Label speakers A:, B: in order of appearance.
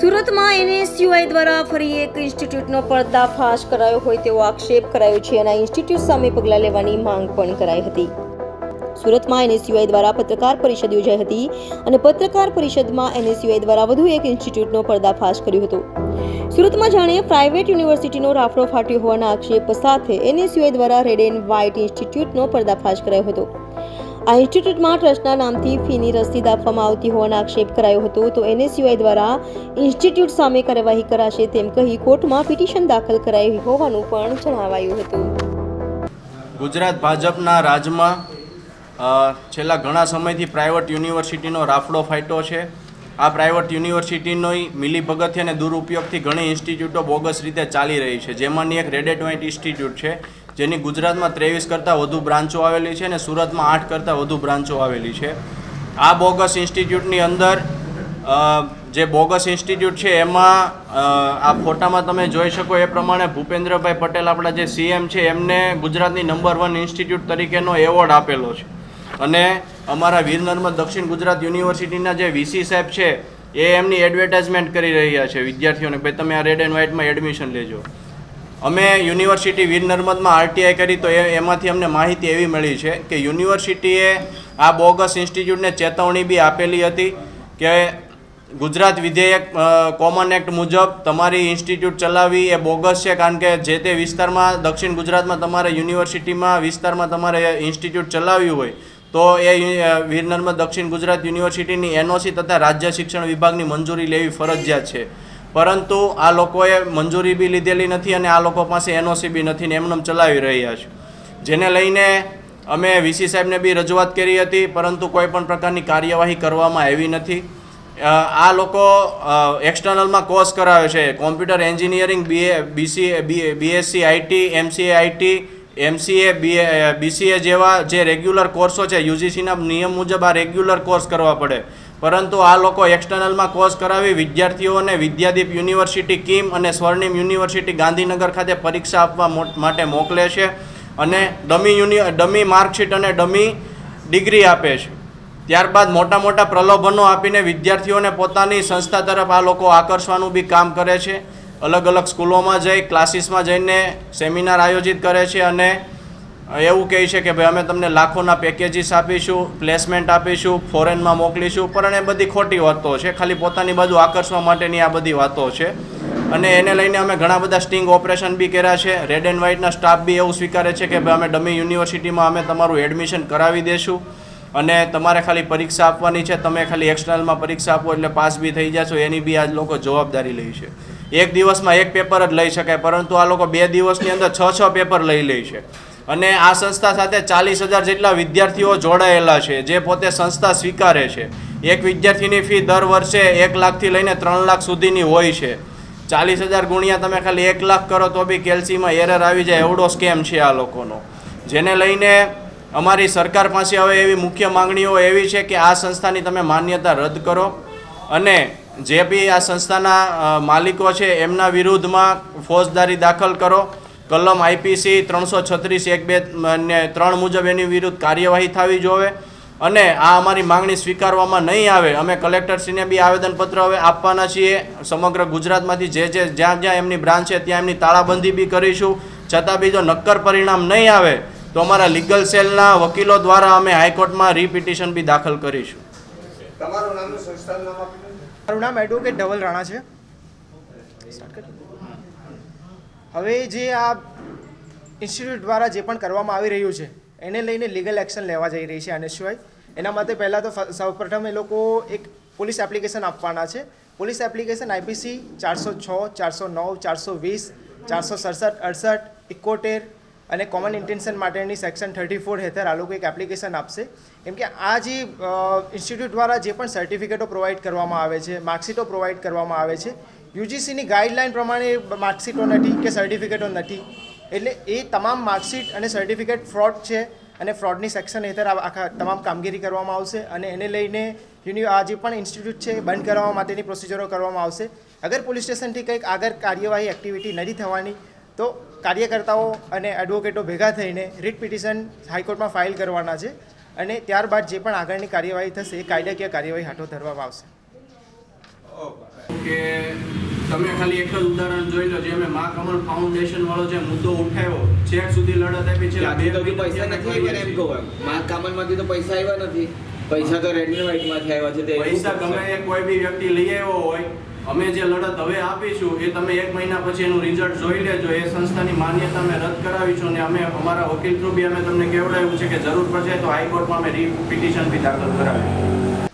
A: સુરતમાં એનએસયુઆઈ દ્વારા ફરી એક ઇન્સ્ટિટ્યૂટનો પર્દાફાશ કરાયો હોય તેવો આક્ષેપ કરાયો છે અને આ ઇન્સ્ટિટ્યૂટ સામે પગલાં લેવાની માંગ પણ કરાઈ હતી. સુરતમાં એનએસયુઆઈ દ્વારા પત્રકાર પરિષદ યોજાઈ હતી અને પત્રકાર પરિષદમાં એનએસયુઆઈ દ્વારા વધુ એક ઇન્સ્ટિટ્યૂટનો પર્દાફાશ કર્યો હતો. સુરતમાં જાણે પ્રાઇવેટ યુનિવર્સિટીનો રાફડો ફાટ્યો હોવાના આક્ષેપ સાથે એનએસયુઆઈ દ્વારા રેડ એન્ડ વ્હાઇટ ઇન્સ્ટિટ્યૂટનો પર્દાફાશ કરાયો હતો. આ ઇન્સ્ટિટ્યૂટમાં ટ્રસ્ટના નામથી ફીની રસીદ આપવામાં આવતી હોવાનો આક્ષેપ કરાયો હતો. તો એનએસયુઆઈ દ્વારા ઇન્સ્ટિટ્યૂટ સામે કાર્યવાહી કરાશે તેમ કહી કોર્ટમાં પિટિશન દાખલ કરાઈ હોવાનું પણ જણાવાયું હતું.
B: ગુજરાત ભાજપના રાજમાં છેલ્લા ઘણા સમયથી પ્રાઇવેટ યુનિવર્સિટીનો રાફડો ફાટ્યો છે. આ પ્રાઇવેટ યુનિવર્સિટીની મિલીભગતથી અને દુરુપયોગથી ઘણી ઇન્સ્ટિટ્યૂટો બોગસ રીતે ચાલી રહી છે, જેમાંની એક રેડ એન્ડ વ્હાઇટ ઇન્સ્ટિટ્યૂટ છે, જેની ગુજરાતમાં 23 કરતાં વધુ બ્રાન્ચો આવેલી છે અને સુરતમાં 8 કરતાં વધુ બ્રાન્ચો આવેલી છે. આ બોગસ ઇન્સ્ટિટ્યૂટની અંદર જે બોગસ ઇન્સ્ટિટ્યૂટ છે એમાં આ ફોટામાં તમે જોઈ શકો એ પ્રમાણે ભૂપેન્દ્રભાઈ પટેલ આપણા જે સીએમ છે એમને ગુજરાતની નંબર 1 ઇન્સ્ટિટ્યૂટ તરીકેનો એવોર્ડ આપેલો છે. અને અમારા વીર નર્મદ દક્ષિણ ગુજરાત યુનિવર્સિટીના જે વીસી સાહેબ છે એ એમની એડવર્ટાઇઝમેન્ટ કરી રહ્યા છે વિદ્યાર્થીઓને, ભાઈ તમે આ રેડ એન્ડ વ્હાઇટમાં એડમિશન લેજો. અમે યુનિવર્સિટી વીર નર્મદમાં આરટીઆઈ કરી તો એમાંથી અમને માહિતી એવી મળી છે કે યુનિવર્સિટીએ આ બોગસ ઇન્સ્ટિટ્યૂટને ચેતવણી બી આપેલી હતી કે ગુજરાત વિધેયક કોમન એક્ટ મુજબ તમારી ઇન્સ્ટિટ્યૂટ ચલાવવી એ બોગસ છે, કારણ કે જે તે વિસ્તારમાં દક્ષિણ ગુજરાતમાં તમારે યુનિવર્સિટીમાં વિસ્તારમાં તમારે ઇન્સ્ટિટ્યૂટ ચલાવવી હોય તો એ વીર નર્મદ દક્ષિણ ગુજરાત યુનિવર્સિટીની એનઓસી તથા રાજ્ય શિક્ષણ વિભાગની મંજૂરી લેવી ફરજિયાત છે. પરંતુ આ લોકોએ મંજૂરી બી લીધેલી નથી અને આ લોકો પાસે એનઓસી બી નથી ને એમનેમ ચલાવી રહ્યા છે, જેને લઈને અમે વીસી સાહેબને બી રજૂઆત કરી હતી, પરંતુ કોઈ પણ પ્રકારની કાર્યવાહી કરવામાં આવી નથી. આ લોકો એક્સટર્નલમાં કોર્સ કરાવે છે, computer engineering, BSc IT, MCA IT, MCA, BCA જેવા જે રેગ્યુલર કોર્સો છે, યુજીસીના નિયમ મુજબ આ રેગ્યુલર કોર્સ કરવા પડે, પરંતુ આ લોકો એક્સટર્નલમાં કોર્સ કરાવી વિદ્યાર્થીઓને વિદ્યાદીપ યુનિવર્સિટી કિમ અને સ્વર્ણિમ યુનિવર્સિટી ગાંધીનગર ખાતે પરીક્ષા આપવા માટે મોકલે છે અને ડમી માર્કશીટ અને ડમી ડિગ્રી આપે છે. ત્યારબાદ મોટા મોટા પ્રલોભનો આપીને વિદ્યાર્થીઓને પોતાની સંસ્થા તરફ આ લોકો આકર્ષવાનું બી કામ કરે છે. અલગ અલગ સ્કૂલોમાં જઈ, ક્લાસીસમાં જઈને સેમિનાર આયોજિત કરે છે અને એવું કહે છે કે ભાઈ અમે તમને લાખોના પેકેજીસ આપીશું, પ્લેસમેન્ટ આપીશું, ફોરેનમાં મોકલીશું, પણ એ બધી ખોટી વાતો છે, ખાલી પોતાની બાજુ આકર્ષવા માટેની આ બધી વાતો છે. અને એને લઈને અમે ઘણા બધા સ્ટિંગ ઓપરેશન બી કર્યા છે. રેડ એન્ડ વ્હાઇટના સ્ટાફ બી એવું સ્વીકારે છે કે ભાઈ અમે ડમી યુનિવર્સિટીમાં અમે તમારું એડમિશન કરાવી દઈશું અને તમારે ખાલી પરીક્ષા આપવાની છે, તમે ખાલી એક્સટર્નલમાં પરીક્ષા આપો એટલે પાસ બી થઈ જશો, એની બી આ લોકો જવાબદારી લે છે. એક દિવસમાં એક પેપર જ લઈ શકાય, પરંતુ આ લોકો 2 દિવસની અંદર 6 પેપર લઈ લે છે. અને આ સંસ્થા સાથે 40,000 જેટલા વિદ્યાર્થીઓ જોડાયેલા છે, જે પોતે સંસ્થા સ્વીકારે છે. એક વિદ્યાર્થીની ફી દર વર્ષે 1 લાખથી લઈને 3 લાખ સુધીની હોય છે. 40,000 ગુણ્યા તમે ખાલી 1 લાખ કરો તો બી કેલ્સીમાં એરર આવી જાય, એવડો સ્કેમ છે આ લોકોનો. જેને લઈને અમારી સરકાર પાસે હવે એવી મુખ્ય માંગણીઓ એવી છે કે આ સંસ્થાની તમે માન્યતા રદ કરો અને જે બી આ સંસ્થાના માલિકો છે એમના વિરુદ્ધમાં ફોજદારી દાખલ કરો. કલમ આઈપીસી 336(1)(2) મુજબ એની વિરુદ્ધ કાર્યવાહી થવી જોઈએ અને આ અમારી માંગણી સ્વીકારવામાં નહીં આવે અમે કલેક્ટરશ્રીને બી આવેદનપત્ર હવે આપવાના છીએ. સમગ્ર ગુજરાતમાંથી જ્યાં જ્યાં એમની બ્રાન્ચ છે ત્યાં એમની તાળાબંધી બી કરીશું. છતાં બી જો નક્કર પરિણામ નહીં આવે તો અમારા લીગલ સેલના વકીલો દ્વારા અમે હાઈકોર્ટમાં રીપિટિશન બી દાખલ કરીશું.
C: તમારું નામ અને સંસ્થાનું નામ આપી દો.
D: મારું નામ એડવોકેટ ધવલ રાણા છે. હવે જે આ ઇન્સ્ટિટ્યૂટ દ્વારા જે પણ કરવામાં આવી રહ્યું છે એને લઈને લીગલ એક્શન લેવા જઈ રહી છે એનએસયુઆઈ. એના માટે પહેલાં તો સૌપ્રથમ એ લોકો એક પોલીસ એપ્લિકેશન આપવાના છે. પોલીસ એપ્લિકેશન આઈપીસી 406, 409, 420, 467, 68, 71 અને કોમન ઇન્ટેન્શન માટેની સેક્શન 34 હેઠળ આ લોકો એક એપ્લિકેશન આપશે. કેમ કે આ જે ઇન્સ્ટિટ્યૂટ દ્વારા જે પણ સર્ટિફિકેટો પ્રોવાઈડ કરવામાં આવે છે, માર્કશીટો પ્રોવાઈડ કરવામાં આવે છે, યુજીસીની ગાઈડલાઇન પ્રમાણે માર્કશીટો નથી કે સર્ટિફિકેટો નથી, એટલે એ તમામ માર્કશીટ અને સર્ટિફિકેટ ફ્રોડ છે અને ફ્રોડની સેક્શન હેઠળ આખા તમામ કામગીરી કરવામાં આવશે અને એને લઈને આ જે પણ ઇન્સ્ટિટ્યૂટ છે બંધ કરવા માટેની પ્રોસિજરો કરવામાં આવશે. અગર પોલીસ સ્ટેશનથી કંઈક આગળ કાર્યવાહી એક્ટિવિટી નથી થવાની તો કાર્યકર્તાઓ અને એડવોકેટો ભેગા થઈને રીટ પિટિશન હાઈકોર્ટમાં ફાઇલ કરવાના છે અને ત્યારબાદ જે પણ આગળની કાર્યવાહી થશે એ કાયદાકીય કાર્યવાહી હાથો ધરવામાં આવશે.
B: કે તમે ખાલી એક જ ઉદાહરણ જોઈ લો, જે અમે મા કમલ ફાઉન્ડેશન વાળો જે મુદ્દો ઉઠાવ્યો, છેક સુધી લડત આપી છે.
E: ત્યાંથી તો હજુ પૈસા નથી આવ્યા એમ કહું એમ. મા કામલમાંથી તો પૈસા આવ્યા નથી. પૈસા તો રેડ એન્ડ વ્હાઇટમાંથી આવ્યા છે. તે એવું
B: પૈસા
E: કરશે.
B: ગમે એ કોઈ બી વ્યક્તિ લઈ આવ્યો હોય, અમે જે લડત હવે આપીશું એ તમે 1 મહિના પછી એનું રિઝલ્ટ જોઈ લેજો. એ સંસ્થાની માન્યતા અમે રદ કરાવીશું અને અમે અમારા વકીલ થ્રુ બી અમે તમને કહેવડાવ્યું છે કે જરૂર પડશે તો હાઈકોર્ટમાં અમે પિટિશન બી દાખલ કરાવીશું.